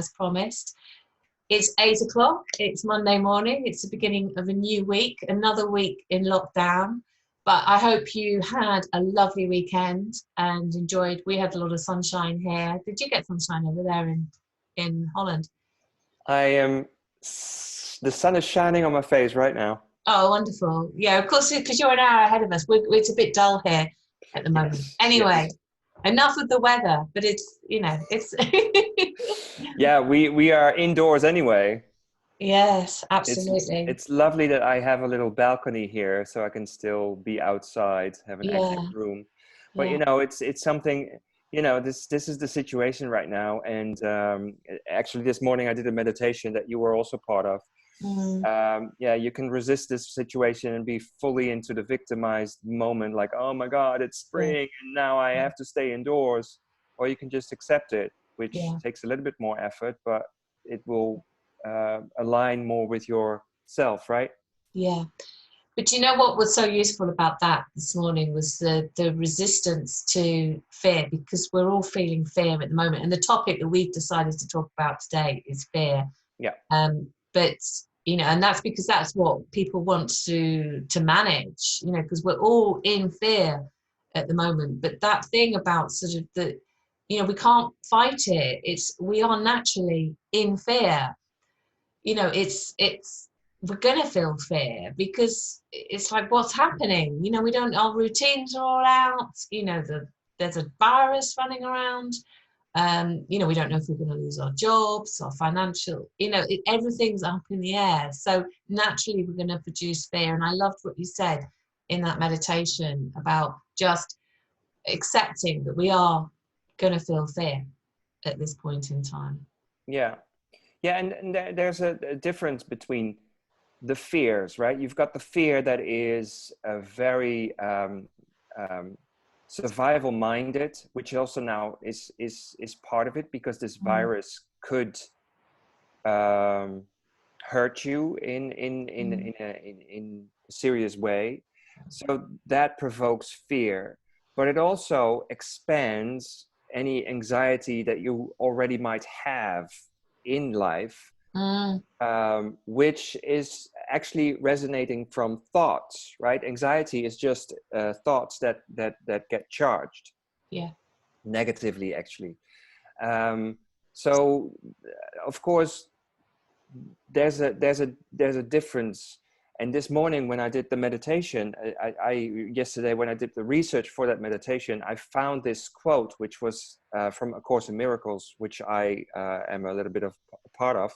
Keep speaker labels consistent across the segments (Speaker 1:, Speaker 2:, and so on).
Speaker 1: as promised. It's 8 o'clock. It's Monday morning. It's the beginning of a new week, another week in lockdown. But I hope you had a lovely weekend and enjoyed. We had a lot of sunshine here. Did you get sunshine over there in Holland?
Speaker 2: I am. The sun is shining on my face right now.
Speaker 1: Oh, wonderful. Yeah, of course, because you're an hour ahead of us. It's a bit dull here at the moment.
Speaker 2: Yes,
Speaker 1: Anyway,
Speaker 2: yes.
Speaker 1: enough of the weather, but it's
Speaker 2: Yeah, we are indoors anyway.
Speaker 1: yes,
Speaker 2: It's
Speaker 1: absolutely.
Speaker 2: it's lovely that I have a little balcony here, so I can still be outside, have an extra
Speaker 1: Yeah,
Speaker 2: room. But
Speaker 1: yeah.
Speaker 2: it's something. This is the situation right now. And actually, this morning I did a meditation that you were also part of.
Speaker 1: Mm,
Speaker 2: Yeah, you can resist this situation and be fully into the victimized moment, like, oh my God, it's
Speaker 1: yeah,
Speaker 2: spring and now I have to stay indoors. Or you can just accept it, which
Speaker 1: yeah,
Speaker 2: takes a little bit more effort, but it will align more with yourself, right?
Speaker 1: yeah. But you know what was so useful about that this morning was the resistance to fear, because we're all feeling fear at the moment. And the topic that we've decided to talk about today is fear.
Speaker 2: Yeah.
Speaker 1: But and that's because that's what people want to manage, because we're all in fear at the moment. But that thing about sort of we can't fight it. We are naturally in fear. It's we're gonna feel fear because it's like, what's happening? We don't, our routines are all out. There's a virus running around. We don't know if we're going to lose our jobs, our financial, everything's up in the air. So naturally we're going to produce fear. And I loved what you said in that meditation about just accepting that we are going to feel fear at this point in time.
Speaker 2: Yeah. Yeah. And there's a difference between the fears, right? You've got the fear that is a very survival minded, which also now is part of it, because this
Speaker 1: Mm,
Speaker 2: virus could hurt you
Speaker 1: mm,
Speaker 2: in a serious way. So that provokes fear, but it also expands any anxiety that you already might have in life,
Speaker 1: mm,
Speaker 2: which is actually resonating from thoughts, right? Anxiety is just thoughts that get charged
Speaker 1: yeah.
Speaker 2: negatively, actually. So, of course, there's a difference. And this morning when I did the meditation, I yesterday when I did the research for that meditation, I found this quote, which was from A Course in Miracles, which I am a little bit of a part of,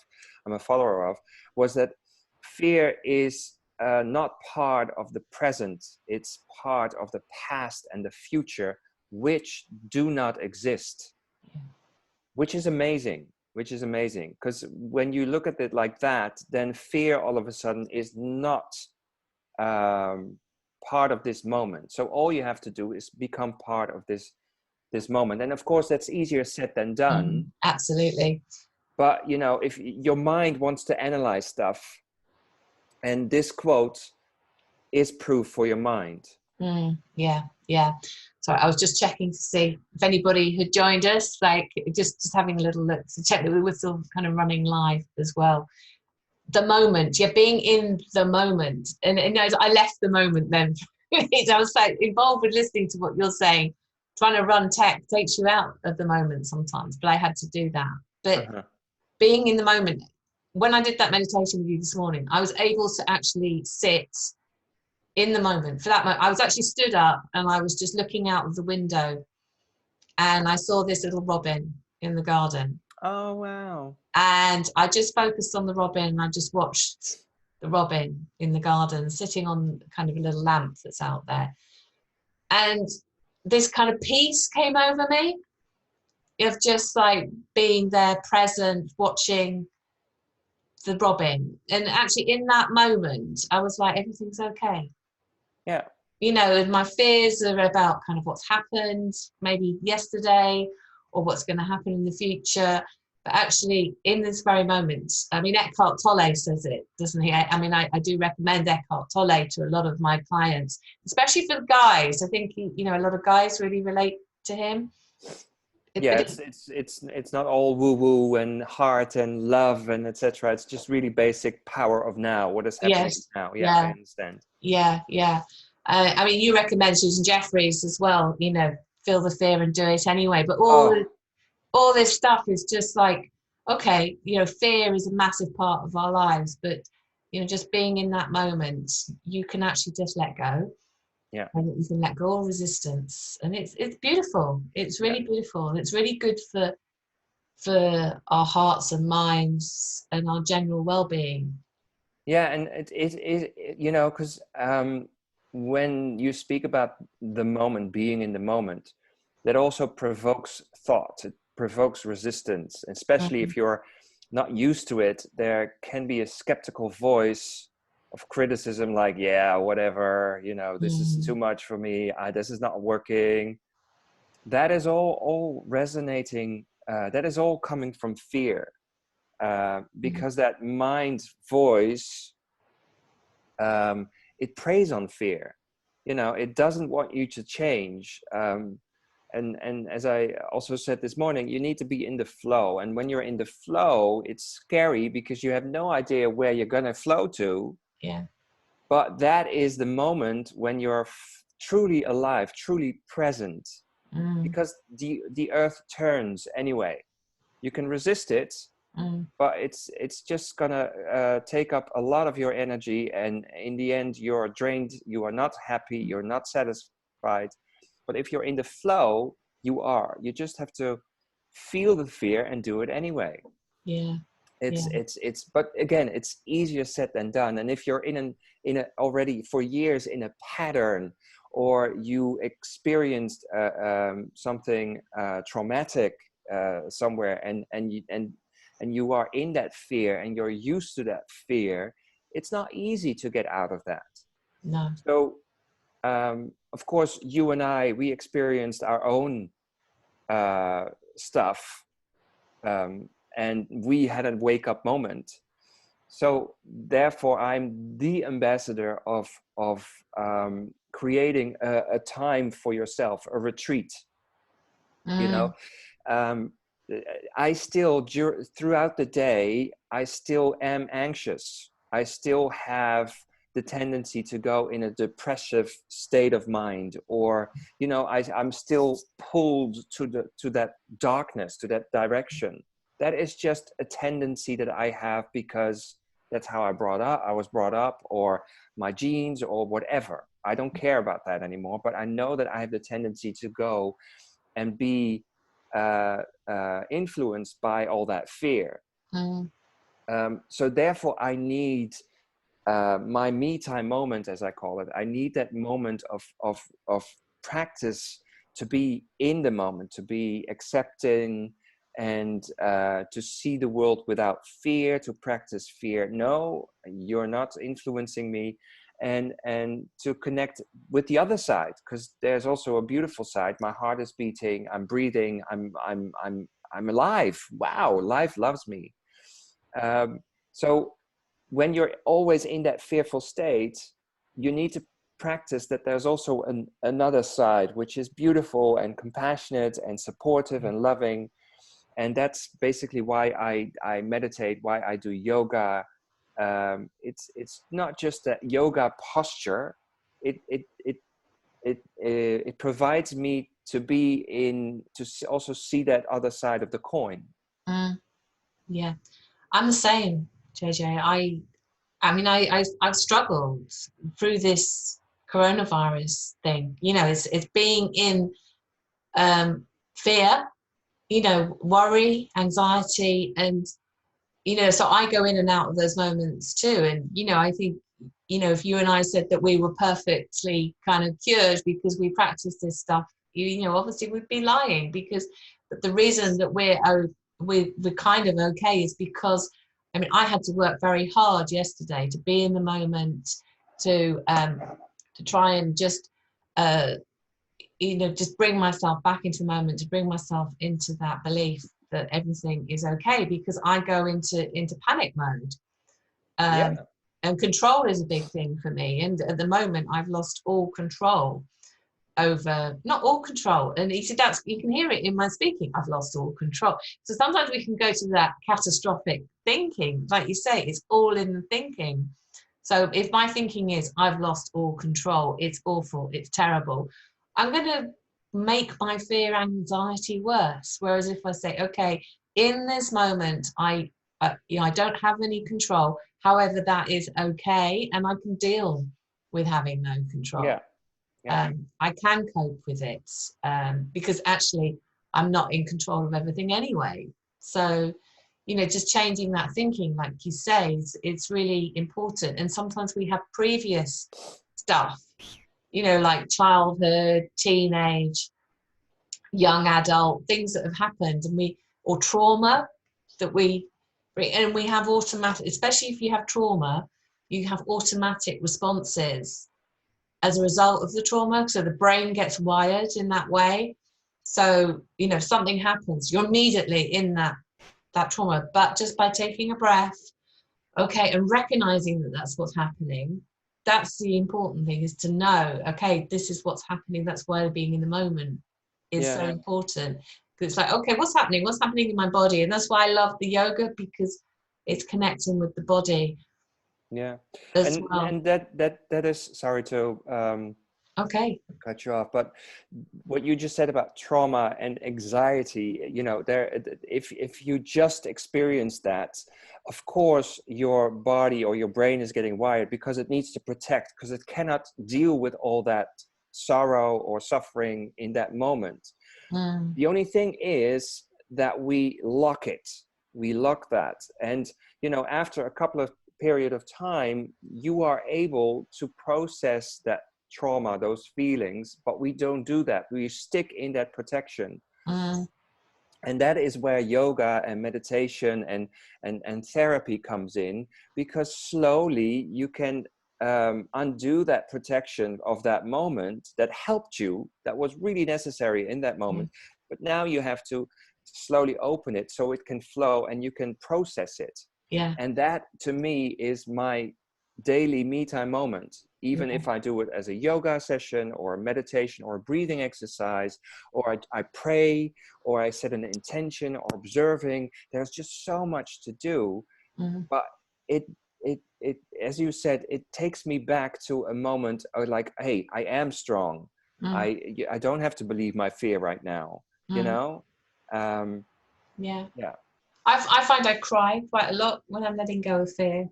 Speaker 2: I'm a follower of, was that fear is not part of the present, it's part of the past and the future, which do not exist, which is amazing. Which is amazing, because when you look at it like that, then fear all of a sudden is not part of this moment. So all you have to do is become part of this moment. And of course, that's easier said than done.
Speaker 1: Absolutely.
Speaker 2: But if your mind wants to analyze stuff, and this quote is proof for your mind.
Speaker 1: Yeah, yeah. So I was just checking to see if anybody had joined us, like just having a little look to check that we were still kind of running live as well. The moment, yeah, being in the moment. And I left the moment then. I was like involved with listening to what you're saying. Trying to run tech takes you out of the moment sometimes, but I had to do that. But
Speaker 2: Uh-huh.
Speaker 1: being in the moment, when I did that meditation with you this morning, I was able to actually sit in the moment. For that moment, I was actually stood up and I was just looking out of the window and I saw this little robin in the garden.
Speaker 2: Oh, wow.
Speaker 1: And I just focused on the robin and I just watched the robin in the garden sitting on kind of a little lamp that's out there. And this kind of peace came over me of just like being there present, watching the robin. And actually in that moment, I was like, everything's okay.
Speaker 2: Yeah.
Speaker 1: My fears are about kind of what's happened maybe yesterday or what's going to happen in the future. But actually, in this very moment, I mean, Eckhart Tolle says it, doesn't he? I mean, I do recommend Eckhart Tolle to a lot of my clients, especially for the guys. I think, a lot of guys really relate to him.
Speaker 2: Yeah, it's not all woo woo and heart and love and etc. It's just really basic power of now. What is happening
Speaker 1: Yes,
Speaker 2: now? Yeah, I
Speaker 1: yeah,
Speaker 2: understand.
Speaker 1: yeah, yeah. I mean, you recommend Susan Jeffries as well. Feel the fear and do it anyway. But
Speaker 2: Oh,
Speaker 1: all this stuff is just like, okay, fear is a massive part of our lives, but just being in that moment, you can actually just let go,
Speaker 2: yeah,
Speaker 1: and you can let go of resistance, and it's beautiful. It's
Speaker 2: yeah.
Speaker 1: really beautiful, and it's really good for our hearts and minds and our general well-being.
Speaker 2: Yeah, and because when you speak about the moment, being in the moment, that also provokes thought. It provokes resistance, especially
Speaker 1: Mm,
Speaker 2: if you're not used to it. There can be a skeptical voice of criticism, like, "Yeah, whatever. This is too
Speaker 1: mm,
Speaker 2: much for me. This is not working." That is all resonating. That is all coming from fear,
Speaker 1: mm,
Speaker 2: because that mind voice, it preys on fear. It doesn't want you to change. And as I also said this morning, you need to be in the flow. And when you're in the flow, it's scary because you have no idea where you're going to flow to.
Speaker 1: yeah.
Speaker 2: But that is the moment when you're truly alive, truly present,
Speaker 1: Mm,
Speaker 2: because the earth turns anyway. You can resist it,
Speaker 1: mm,
Speaker 2: but it's just gonna take up a lot of your energy, and in the end you're drained, you are not happy, you're not satisfied. But if you're in the flow, you just have to feel the fear and do it anyway.
Speaker 1: yeah. Yeah.
Speaker 2: It's but again, it's easier said than done. And if you're in a already for years in a pattern, or you experienced something traumatic somewhere, and you are in that fear and you're used to that fear, it's not easy to get out of that.
Speaker 1: No.
Speaker 2: So of course, you and we experienced our own stuff, and we had a wake up moment. So therefore, I'm the ambassador of creating a time for yourself, a retreat. You know,
Speaker 1: Mm,
Speaker 2: um, I still throughout the day, I still am anxious. I still have the tendency to go in a depressive state of mind, or I'm still pulled to that darkness, to that direction. That is just a tendency that I have because that's how I was brought up, or my genes, or whatever. I don't care about that anymore, but I know that I have the tendency to go and be influenced by all that fear.
Speaker 1: mm,
Speaker 2: So therefore, I need my me time moment, as I call it. I need that moment of practice, to be in the moment, to be accepting, and to see the world without fear, to practice fear. No, you're not influencing me. And to connect with the other side, because there's also a beautiful side. My heart is beating, I'm breathing, I'm alive. Wow, life loves me. So when you're always in that fearful state, you need to practice that there's also another side, which is beautiful and compassionate and supportive and loving. And that's basically why I meditate, why I do yoga. It's not just a yoga posture. It provides me to be in, to also see that other side of the coin.
Speaker 1: mm, yeah. I'm the same, JJ. I mean, I've struggled through this coronavirus thing. It's being in fear, worry, anxiety, and so I go in and out of those moments too. And I think if you and I said that we were perfectly kind of cured because we practice this stuff, obviously we'd be lying, because the reason that we're kind of okay is because, I mean, I had to work very hard yesterday to be in the moment, to try and just uh, just bring myself back into the moment, to bring myself into that belief that everything is okay, because I go into panic mode. Um,
Speaker 2: Yeah.
Speaker 1: and control is a big thing for me. And at the moment, I've lost all control. over, not all control. And he said, that's, you can hear it in my speaking, I've lost all control. So sometimes we can go to that catastrophic thinking, like you say, it's all in the thinking. So if my thinking is I've lost all control, it's awful, it's terrible, I'm going to make my fear anxiety worse. Whereas if I say, okay, in this moment, I don't have any control. However, that is okay, and I can deal with having no control.
Speaker 2: Yeah. Yeah.
Speaker 1: I can cope with it, because actually I'm not in control of everything anyway. So, just changing that thinking, like you say, it's really important. And sometimes we have previous stuff, like childhood, teenage, young adult, things that have happened, or trauma that and we have automatic, especially if you have trauma, you have automatic responses as a result of the trauma. So the brain gets wired in that way. So, if something happens, you're immediately in that trauma. But just by taking a breath, okay, and recognizing that that's what's happening, that's the important thing, is to know, okay, this is what's happening. That's why being in the moment is so important. It's like, okay, what's happening in my body? And that's why I love the yoga, because it's connecting with the body.
Speaker 2: Yeah.
Speaker 1: As
Speaker 2: And
Speaker 1: well.
Speaker 2: and that is, sorry to
Speaker 1: Okay.
Speaker 2: cut you off, but what you just said about trauma and anxiety, there, if you just experience that, of course your body or your brain is getting wired, because it needs to protect, because it cannot deal with all that sorrow or suffering in that moment. The only thing is that we lock that, and after a couple of period of time, you are able to process that trauma, those feelings, but we don't do that. We stick in that protection. And that is where yoga and meditation and therapy comes in, because slowly you can undo that protection of that moment that helped you, that was really necessary in that moment. But now you have to slowly open it so it can flow and you can process it.
Speaker 1: Yeah.
Speaker 2: And that, to me, is my daily me time moment. Even if I do it as a yoga session or a meditation or a breathing exercise, or I pray, or I set an intention, or observing, there's just so much to do. But it, as you said, it takes me back to a moment of like, hey, I am strong. I don't have to believe my fear right now,
Speaker 1: Yeah.
Speaker 2: Yeah.
Speaker 1: I find I cry quite a lot when I'm letting go of fear.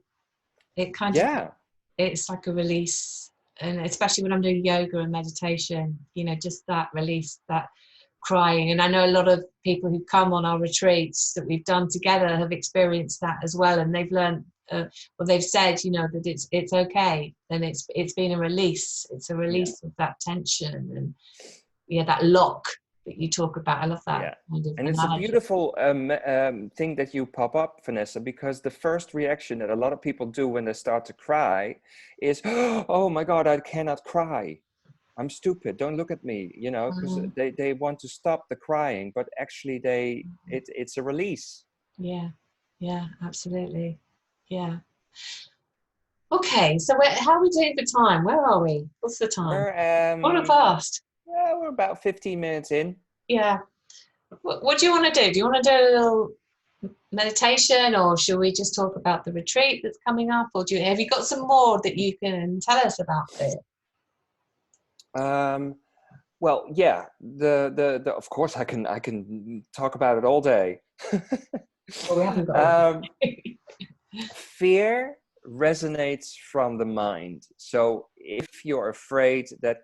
Speaker 1: It kind of, it's like a release, and especially when I'm doing yoga and meditation, just that release, that crying. And I know a lot of people who come on our retreats that we've done together have experienced that as well, and they've learned, they've said, that it's okay, and it's been a release. It's a release of that tension and that lock that you talk about. I love that kind of
Speaker 2: and it's
Speaker 1: analogy.
Speaker 2: a beautiful thing that you pop up, Vanessa, because the first reaction that a lot of people do when they start to cry is, oh my God, I cannot cry. I'm stupid. Don't look at me, because they want to stop the crying, but actually it's a release.
Speaker 1: Yeah, absolutely. Yeah. Okay, so how are we doing for time? Where are we? What's the time? Quarter past.
Speaker 2: Yeah, we're about 15 minutes in.
Speaker 1: Yeah. What do you want to do? Do you want to do a little meditation, or should we just talk about the retreat that's coming up? Or have you got some more that you can tell us about it?
Speaker 2: Well, yeah, the of course I can talk about it all day.
Speaker 1: Well, we haven't got all
Speaker 2: Fear resonates from the mind. So if you're afraid, that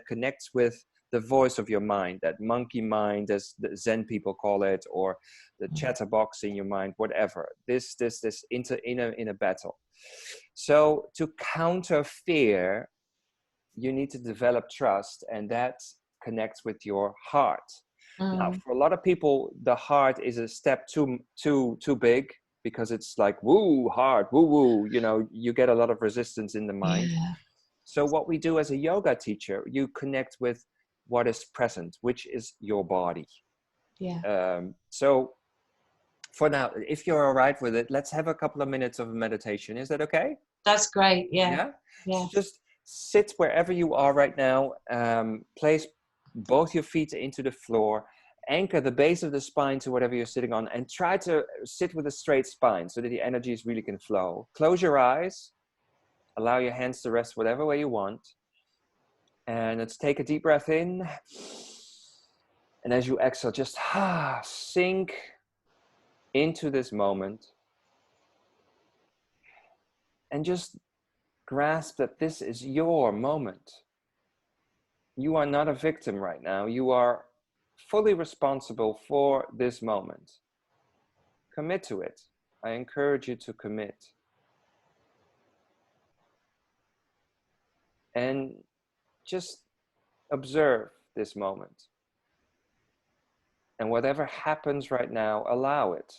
Speaker 2: connects with the voice of your mind, that monkey mind, as the Zen people call it, or the chatterbox in your mind, whatever. This in a battle. So to counter fear, you need to develop trust, and that connects with your heart. Now, for a lot of people, the heart is a step too big, because it's like, woo, heart, woo, woo, you get a lot of resistance in the mind. So what we do as a yoga teacher, you connect with what is present, which is your body. So for now, if you're all right with it, let's have a couple of minutes of meditation. Is that okay?
Speaker 1: That's great. Yeah.
Speaker 2: So just sit wherever you are right now. Place both your feet into the floor. Anchor the base of the spine to whatever you're sitting on, and try to sit with a straight spine so that the energies really can flow. Close your eyes. Allow your hands to rest whatever way you want. And let's take a deep breath in. And as you exhale, just sink into this moment. And just grasp that this is your moment. You are not a victim right now. You are fully responsible for this moment. Commit to it. I encourage you to commit. And just observe this moment. And whatever happens right now, allow it.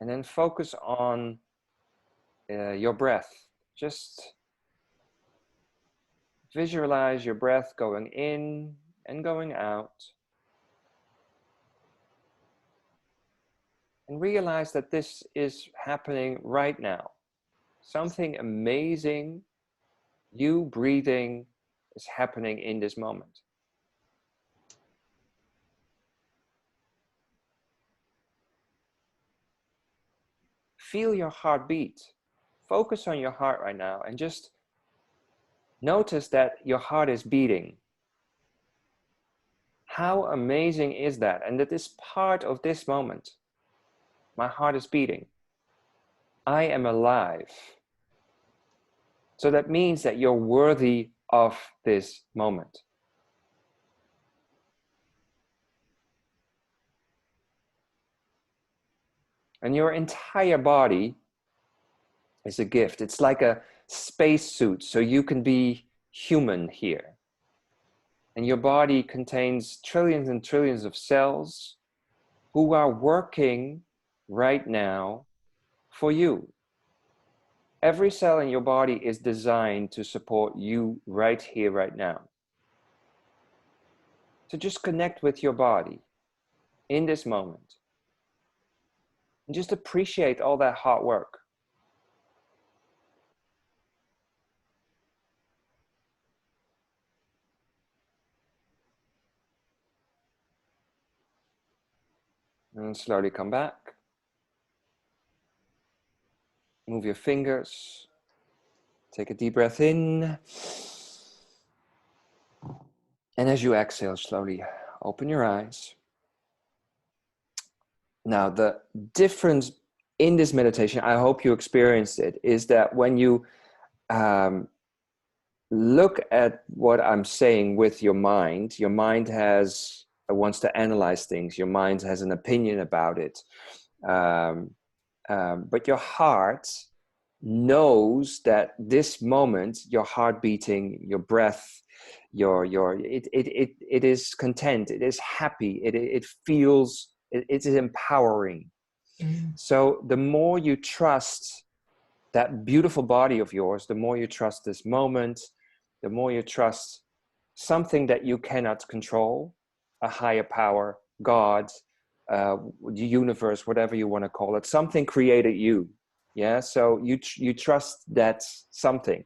Speaker 2: And then focus on your breath. Just visualize your breath going in and going out. And realize that this is happening right now. Something amazing, you breathing, is happening in this moment. Feel your heartbeat. Focus on your heart right now and just notice that your heart is beating. How amazing is that? And that is part of this moment. My heart is beating. I am alive. So that means that you're worthy of this moment. And your entire body is a gift. It's like a spacesuit, so you can be human here. And your body contains trillions and trillions of cells who are working right now for you. Every cell in your body is designed to support you right here, right now. So just connect with your body in this moment. And just appreciate all that hard work. And slowly come back. Move your fingers. Take a deep breath in. And as you exhale, slowly open your eyes. Now, the difference in this meditation, I hope you experienced it, is that when you look at what I'm saying with your mind wants to analyze things. Your mind has an opinion about it. But your heart knows that this moment, your heart beating, your breath, it is content, it is happy, it feels, it is empowering. So the more you trust that beautiful body of yours, the more you trust this moment, the more you trust something that you cannot control, a higher power, God, the universe, whatever you want to call it, something created you. Yeah, so you trust that something.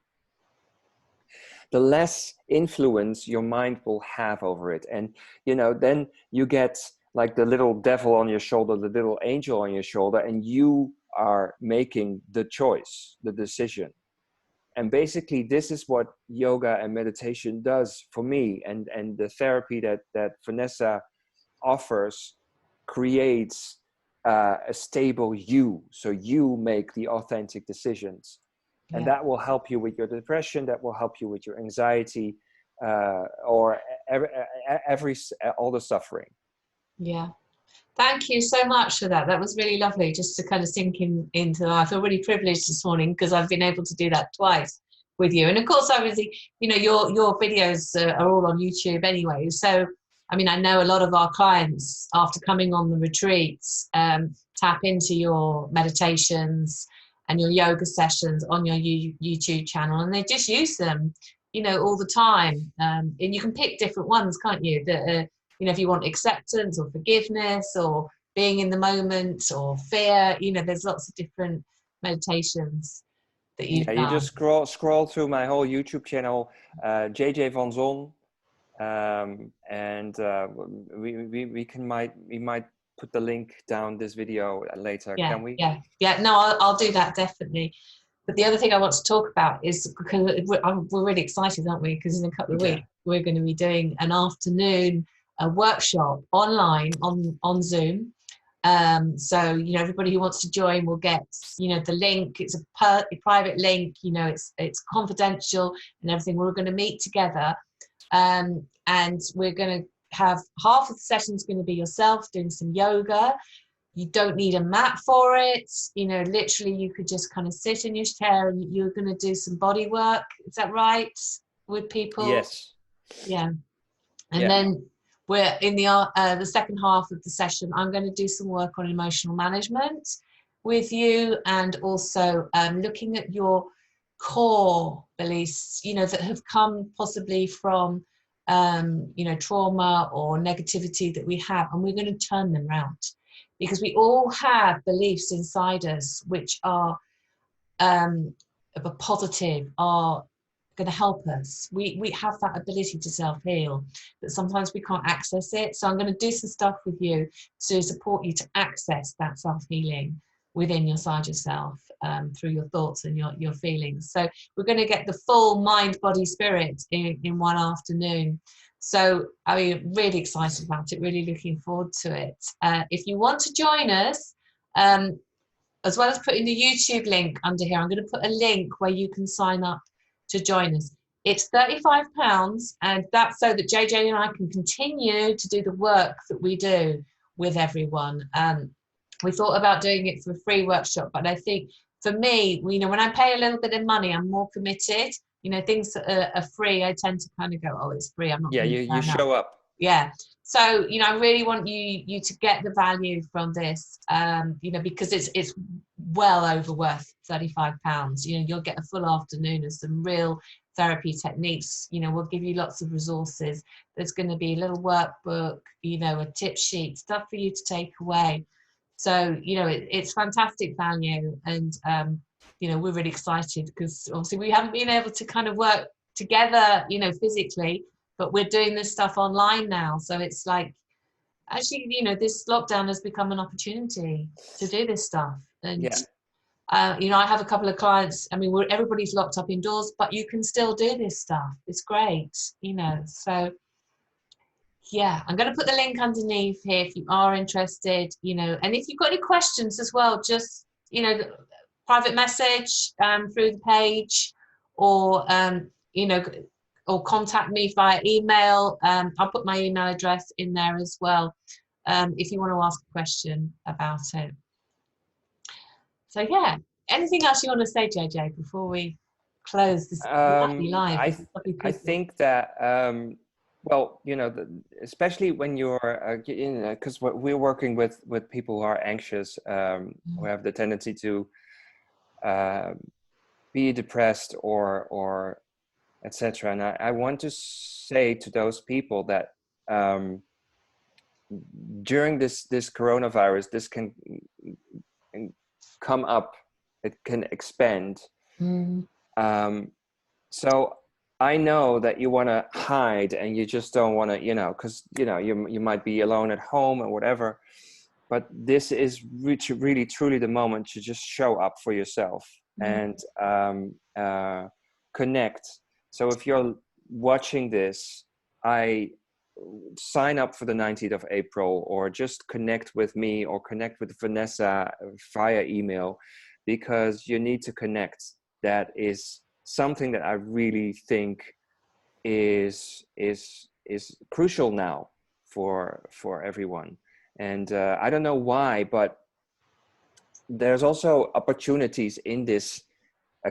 Speaker 2: The less influence your mind will have over it. And, then you get like the little devil on your shoulder, the little angel on your shoulder, and you are making the choice, the decision. And basically, this is what yoga and meditation does for me. And the therapy that Vanessa offers creates a stable you. So you make the authentic decisions. Yeah. And that will help you with your depression. That will help you with your anxiety, or all the suffering.
Speaker 1: Yeah. Thank you so much for that. That was really lovely, just to kind of sink into that. I feel really privileged this morning because I've been able to do that twice with you. And of course, obviously, your videos are all on YouTube anyway. So, I mean, I know a lot of our clients, after coming on the retreats, tap into your meditations and your yoga sessions on your YouTube channel, and they just use them, all the time. And you can pick different ones, can't you? That if you want acceptance or forgiveness or being in the moment or fear. You know, there's lots of different meditations that you've
Speaker 2: Yeah, you
Speaker 1: done.
Speaker 2: just scroll through my whole YouTube channel, JJ Van Zon, and we might put the link down this video later.
Speaker 1: Yeah,
Speaker 2: Can we?
Speaker 1: yeah. No, I'll do that definitely. But the other thing I want to talk about is, because we're really excited, aren't we? Because in a couple of
Speaker 2: Yeah.
Speaker 1: weeks we're going to be doing an afternoon workshop online on Zoom. So you know, everybody who wants to join will get, you know, the link. It's a private link. You know, it's confidential and everything. We're going to meet together, and we're going to have half of the session's going to be yourself doing some yoga. You don't need a mat for it. You know, literally you could just kind of sit in your chair and you're going to do some body work. Is that right? With people?
Speaker 2: Yes.
Speaker 1: Yeah. And
Speaker 2: Yeah.
Speaker 1: then we're in the second half of the session. I'm going to do some work on emotional management with you, and also looking at your core beliefs, you know, that have come possibly from you know, trauma or negativity that we have, and we're going to turn them around, because we all have beliefs inside us which are positive, are going to help us. We have that ability to self-heal, but sometimes we can't access it. So I'm going to do some stuff with you to support you to access that self-healing within inside yourself, through your thoughts and your feelings. So we're going to get the full mind, body, spirit in one afternoon. So I'm really excited about it, really looking forward to it. If you want to join us, as well as putting the YouTube link under here, I'm going to put a link where you can sign up to join us. It's £35, and that's so that JJ and I can continue to do the work that we do with everyone. We thought about doing it for a free workshop, but I think for me, you know, when I pay a little bit of money, I'm more committed. You know, things that are free, I tend to kind of go, oh, it's free, I'm not
Speaker 2: Yeah,
Speaker 1: going to
Speaker 2: you
Speaker 1: turn up.
Speaker 2: show up.
Speaker 1: Yeah. So, you know, I really want you to get the value from this, you know, because it's well over worth £35. You know, you'll get a full afternoon of some real therapy techniques. You know, we'll give you lots of resources. There's going to be a little workbook, you know, a tip sheet, stuff for you to take away. So, you know, it's fantastic value. And, you know, we're really excited because obviously we haven't been able to kind of work together, you know, physically, but we're doing this stuff online now. So it's like, actually, you know, this lockdown has become an opportunity to do this stuff. And,
Speaker 2: Yeah.
Speaker 1: you know, I have a couple of clients, I mean, everybody's locked up indoors, but you can still do this stuff. It's great, you know. So, yeah, I'm going to put the link underneath here if you are interested, you know. And if you've got any questions as well, just, you know, private message through the page, or, you know, or contact me via email. I'll put my email address in there as well, if you want to ask a question about it. So yeah, anything else you want to say, JJ, before we close this lovely live?
Speaker 2: I think that well, you know, especially when you're because we're working with people who are anxious, who have the tendency to be depressed or etc. And I want to say to those people that during this coronavirus, this can come up, it can expand. So I know that you want to hide and you just don't want to, you know, because you know you might be alone at home or whatever. But this is really truly the moment to just show up for yourself and connect. So if you're watching this, I sign up for the 19th of April, or just connect with me or connect with Vanessa via email, because you need to connect. That is something that I really think is crucial now for everyone. And I don't know why, but there's also opportunities in this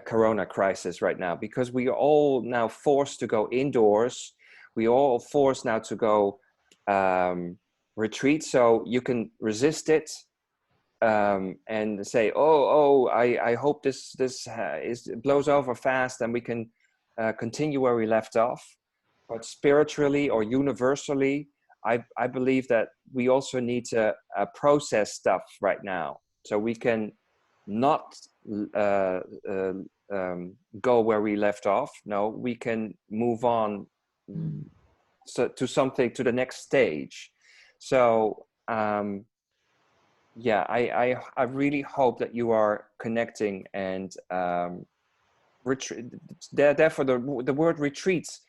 Speaker 2: corona crisis right now, because we are all now forced to go indoors. We are all forced now to go retreat, so you can resist it and say, I hope this blows over fast and we can continue where we left off. But spiritually or universally, I believe that we also need to process stuff right now, so we can not uh, uh, go where we left off. No, we can move on,
Speaker 1: Mm.
Speaker 2: so to something, to the next stage. So yeah, I really hope that you are connecting and retreat. Therefore, the word retreats,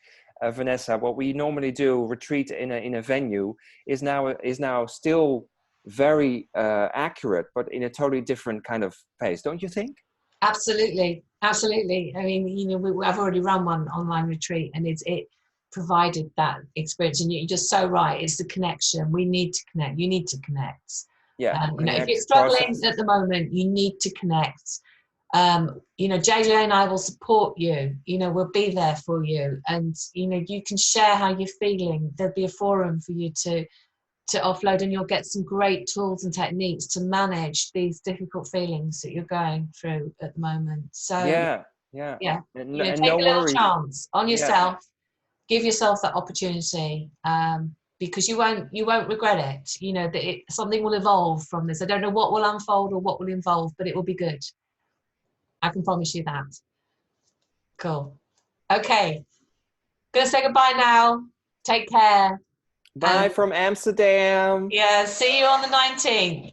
Speaker 2: Vanessa, what we normally do, retreat in a venue, is now still very accurate, but in a totally different kind of pace, don't you think?
Speaker 1: Absolutely, absolutely. I mean, I've already run one online retreat, and it provided that experience. And you're just so right. It's the connection. We need to connect. You need to connect.
Speaker 2: Yeah,
Speaker 1: If you're
Speaker 2: connect,
Speaker 1: struggling
Speaker 2: process.
Speaker 1: at the moment, you need to connect. JJ and I will support you. We'll be there for you, and you can share how you're feeling. There'll be a forum for you to offload, and you'll get some great tools and techniques to manage these difficult feelings that you're going through at the moment. So
Speaker 2: Yeah, yeah,
Speaker 1: yeah,
Speaker 2: and
Speaker 1: take
Speaker 2: no
Speaker 1: a little
Speaker 2: worries.
Speaker 1: chance on
Speaker 2: Yeah,
Speaker 1: yourself, give yourself that opportunity, because you won't regret it. That something will evolve from this. I don't know what will unfold or what will involve, but it will be good. I can promise you that. Cool. Okay, gonna say goodbye now. Take care.
Speaker 2: bye
Speaker 1: And
Speaker 2: from Amsterdam.
Speaker 1: yeah, see you on the 19th.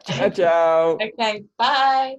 Speaker 2: Ciao, ciao.
Speaker 1: Okay, bye.